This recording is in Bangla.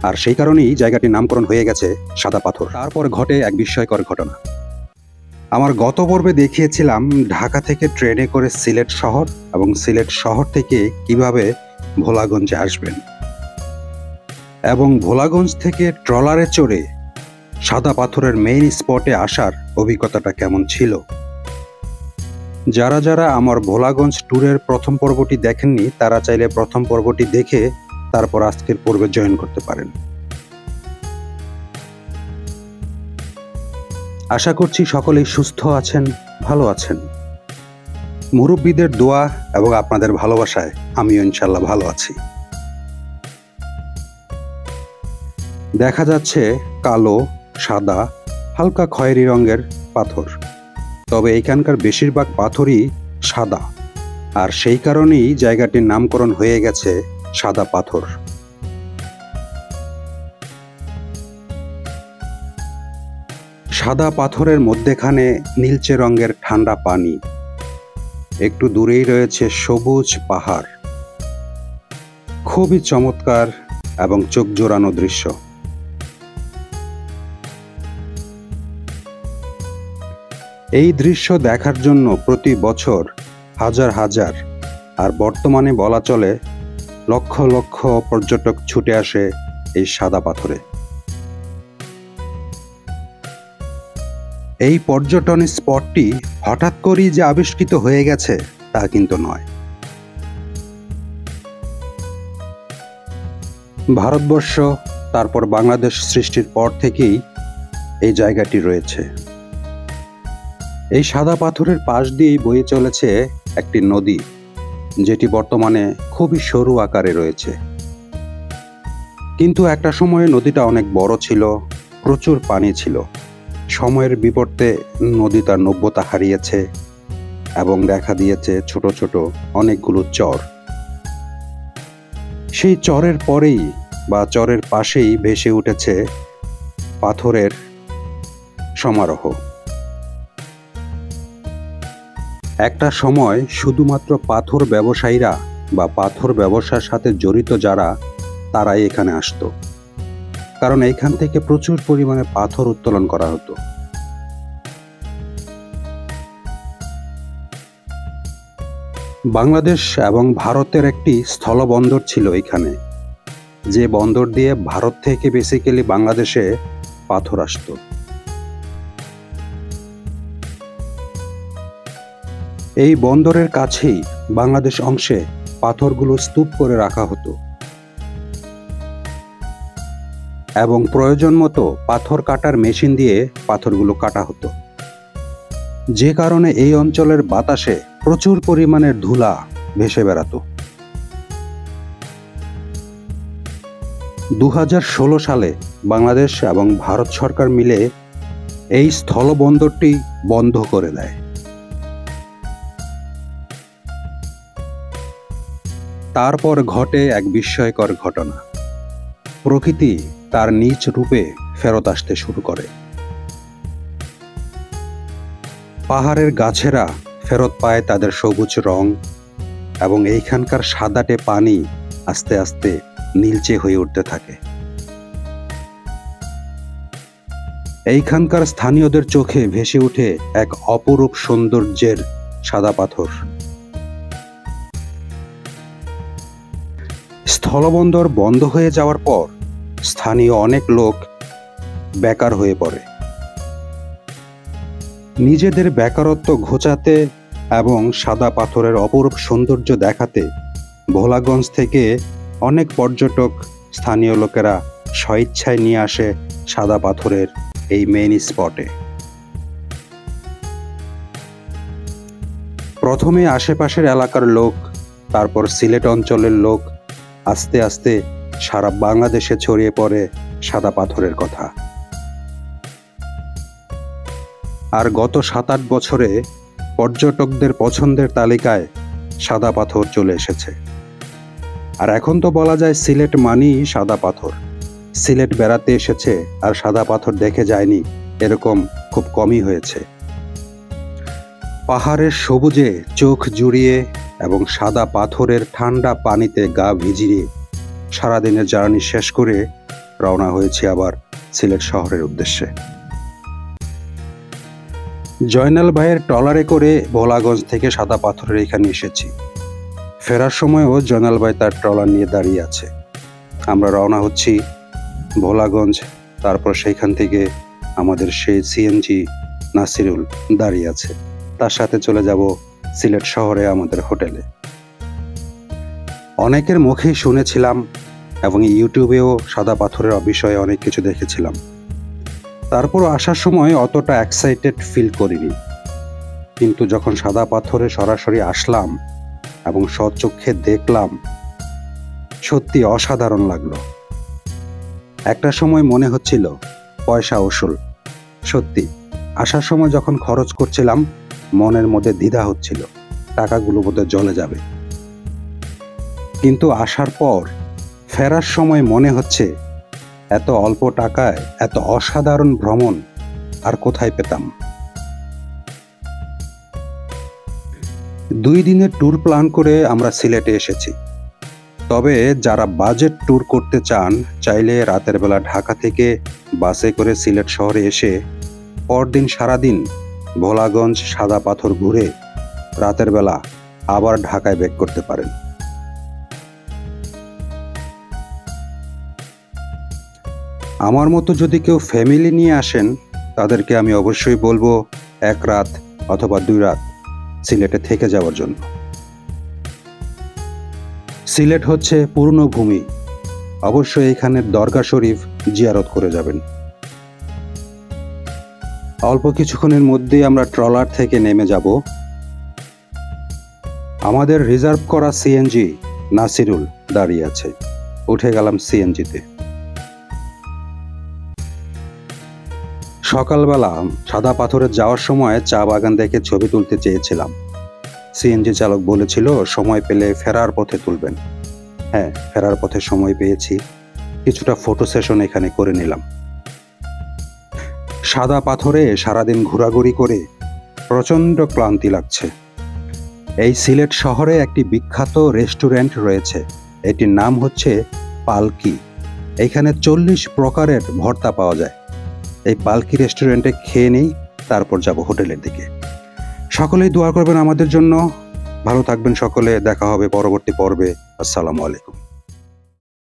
আর সেই কারণেই জায়গাটির নামকরণ হয়ে গেছে সাদা পাথর। তারপর ঘটে এক বিস্ময়কর ঘটনা। আমার গত পর্বে দেখিয়েছিলাম ঢাকা থেকে ট্রেনে করে সিলেট শহর এবং সিলেট শহর থেকে কিভাবে ভোলাগঞ্জে আসবেন এবং ভোলাগঞ্জ থেকে ট্রলারে চড়ে সাদা পাথরের মেইন স্পটে আসার অভিজ্ঞতাটা কেমন ছিল। যারা যারা আমার ভোলাগঞ্জ ট্যুরের প্রথম পর্বটি দেখেননি তারা চাইলে প্রথম পর্বটি দেখে তারপর আজকের পর্বে জয়েন করতে পারেন। আশা করছি সকলেই সুস্থ আছেন, ভালো আছেন। মুরব্বীদের দোয়া এবং আপনাদের ভালোবাসায় আমিও ইনশাল্লাহ ভালো আছি। দেখা যাচ্ছে কালো, সাদা, হালকা খয়েরি রঙের পাথর, তবে এখানকার বেশিরভাগ পাথরই সাদা, আর সেই কারণেই জায়গাটির নামকরণ হয়ে গেছে সাদা পাথর। সাদা পাথরের মধ্যেখানে নীলচে রঙের ঠান্ডা পানি, একটু দূরেই রয়েছে সবুজ পাহাড়। খুবই চমৎকার এবং চোখ জোড়ানো দৃশ্য। এই দৃশ্য দেখার জন্য প্রতি বছর হাজার হাজার, আর বর্তমানে বলা চলে লক্ষ লক্ষ পর্যটক ছুটে আসে এই সাদা পাথরে। এই পর্যটন স্পটটি হঠাৎ করেই যে আবিষ্কৃত হয়ে গেছে তা কিন্তু নয়। ভারতবর্ষ তারপর বাংলাদেশ সৃষ্টির পর থেকেই এই জায়গাটি রয়েছে। এই সাদা পাথরের পাশ দিয়েই বয়ে চলেছে একটি নদী, যেটি বর্তমানে খুবই সরু আকারে রয়েছে। কিন্তু একটা সময়ে নদীটা অনেক বড় ছিল, প্রচুর পানি ছিল। সময়ের বিবর্তে নদী তার নব্যতা হারিয়েছে এবং দেখা দিয়েছে ছোট ছোট অনেকগুলো চর। সেই চরের পরেই বা চরের পাশেই ভেসে উঠেছে পাথরের সমারোহ। একটা সময় শুধুমাত্র পাথর ব্যবসায়ীরা বা পাথর ব্যবসার সাথে জড়িত যারা, তারাই এখানে আসতো, কারণ এইখান থেকে প্রচুর পরিমাণে পাথর উত্তোলন করা হতো। বাংলাদেশ এবং ভারতের একটি স্থলবন্দর ছিল এখানে, যে বন্দর দিয়ে ভারত থেকে বেসিক্যালি বাংলাদেশে পাথর আসতো। এই বন্দরের কাছেই বাংলাদেশ অংশে পাথরগুলো স্তূপ করে রাখা হতো এবং প্রয়োজন মতো পাথর কাটার মেশিন দিয়ে পাথরগুলো কাটা হতো, যে কারণে এই অঞ্চলের বাতাসে প্রচুর পরিমাণের ধুলা ভেসে বেড়াতো। 2016 সালে বাংলাদেশ এবং ভারত সরকার মিলে এই স্থলবন্দরটি বন্ধ করে দেয়। তারপর ঘটে এক বিস্ময়কর ঘটনা। প্রকৃতি তার নিজ রূপে ফেরত আসতে শুরু করে। পাহাড়ের গাছেরা ফেরত পায় তাদের সবুজ রং এবং এইখানকার সাদাটে পানি আস্তে আস্তে নীলচে হয়ে উঠতে থাকে। এইখানকার স্থানীয়দের চোখে ভেসে ওঠে এক অপরূপ সৌন্দর্যের সাদা পাথর। স্থলবন্দর বন্ধ হয়ে যাওয়ার পর স্থানীয় অনেক লোক বেকার হয়ে পড়ে। নিজেদের বেকারত্ব ঘোচাতে এবং সাদা পাথরের অপরূপ সৌন্দর্য দেখাতে ভোলাগঞ্জ থেকে অনেক পর্যটক স্থানীয় লোকেরা স্বেচ্ছায় নিয়ে আসে সাদা পাথরের এই মেইন স্পটে। প্রথমে আশেপাশের এলাকার লোক, তারপর সিলেট অঞ্চলের লোক, আস্তে আস্তে সারা বাংলাদেশে ছড়িয়ে পড়ে সাদা পাথরের কথা। আর গত 7-8 বছরে পর্যটকদের পছন্দের তালিকায় সাদা পাথর চলে এসেছে। আর এখন তো বলা যায় সিলেট মানেই সাদা পাথর। সিলেট বেড়াতে এসেছে আর সাদা পাথর দেখে যায়নি, এরকম খুব কমই হয়েছে। পাহাড়ের সবুজে চোখ জুড়িয়ে এবং সাদা পাথরের ঠান্ডা পানিতে গা ভিজিয়ে সারাদিনের জার্নি শেষ করে রওনা হয়েছি আবার সিলেট শহরের উদ্দেশ্যে। জয়নাল ভাইয়ের ট্রলারে করে ভোলাগঞ্জ থেকে সাদা পাথরের এখানে এসেছি। ফেরার সময়ও জয়নাল ভাই তার ট্রলার নিয়ে দাঁড়িয়ে আছে। আমরা রওনা হচ্ছি ভোলাগঞ্জ, তারপর সেইখান থেকে আমাদের সেই সিএনজি নাসিরুল দাঁড়িয়ে আছে, তার সাথে চলে যাব সিলেট শহরে আমাদের হোটেলে। অনেকের মুখেই শুনেছিলাম এবং ইউটিউবেও সাদা পাথরের বিষয়ে অনেক কিছু দেখেছিলাম, তারপরও আসার সময় অতটা এক্সাইটেড ফিল করিনি। কিন্তু যখন সাদা পাথরে সরাসরি আসলাম এবং সচক্ষে দেখলাম, সত্যি অসাধারণ লাগলো। একটা সময় মনে হচ্ছিল পয়সা উসুল। সত্যি আসার সময় যখন খরচ করছিলাম মনের মধ্যে দ্বিধা হচ্ছিল, টাকাগুলো বোধহয় জলে যাবে। কিন্তু আসার পর ফেরার সময় মনে হচ্ছে এত অল্প টাকায় এত অসাধারণ ভ্রমণ আর কোথায় পেতাম। 2 দিনের ট্যুর প্ল্যান করে আমরা সিলেটে এসেছি। তবে যারা বাজেট ট্যুর করতে চান, চাইলে রাতের বেলা ঢাকা থেকে বাসে করে সিলেট শহরে এসে পরদিন সারাদিন ভোলাগঞ্জ সাদা পাথর ঘুরে রাতের বেলা আবার ঢাকায় ব্যাক করতে পারেন। আমার মতো যদি কেউ ফ্যামিলি নিয়ে আসেন, তাদেরকে আমি অবশ্যই বলবো 1 রাত অথবা 2 রাত সিলেটে থেকে যাওয়ার জন্য। সিলেট হচ্ছে পূর্ণভূমি, অবশ্যই এখানের দরগা শরীফ জিয়ারত করে যাবেন। অল্প কিছুক্ষণের মধ্যেই আমরা ট্রলার থেকে নেমে যাব। আমাদের রিজার্ভ করা সিএনজি নাসিরুল দাঁড়িয়ে আছে, উঠে গেলাম সিএনজিতে। সকালবেলা সাদা পাথরে যাওয়ার সময় চা বাগান দেখে ছবি তুলতে চেয়েছিলাম। সিএনজি চালক বলেছিল সময় পেলে ফেরার পথে তুলবেন। হ্যাঁ, ফেরার পথে সময় পেয়েছি, কিছুটা ফটো সেশন এখানে করে নিলাম। সাদা পাথরে সারাদিন ঘোরাঘুরি করে প্রচণ্ড ক্লান্তি লাগছে। এই সিলেট শহরে একটি বিখ্যাত রেস্টুরেন্ট রয়েছে, এটির নাম হচ্ছে পালকি। এখানে 40 প্রকারের ভর্তা পাওয়া যায়। এই পালকি রেস্টুরেন্টে খেয়ে নেই, তারপর যাব হোটেলের দিকে। সকলেই দোয়া করবেন আমাদের জন্য। ভালো থাকবেন সকলে, দেখা হবে পরবর্তী পর্বে। আসসালামু আলাইকুম।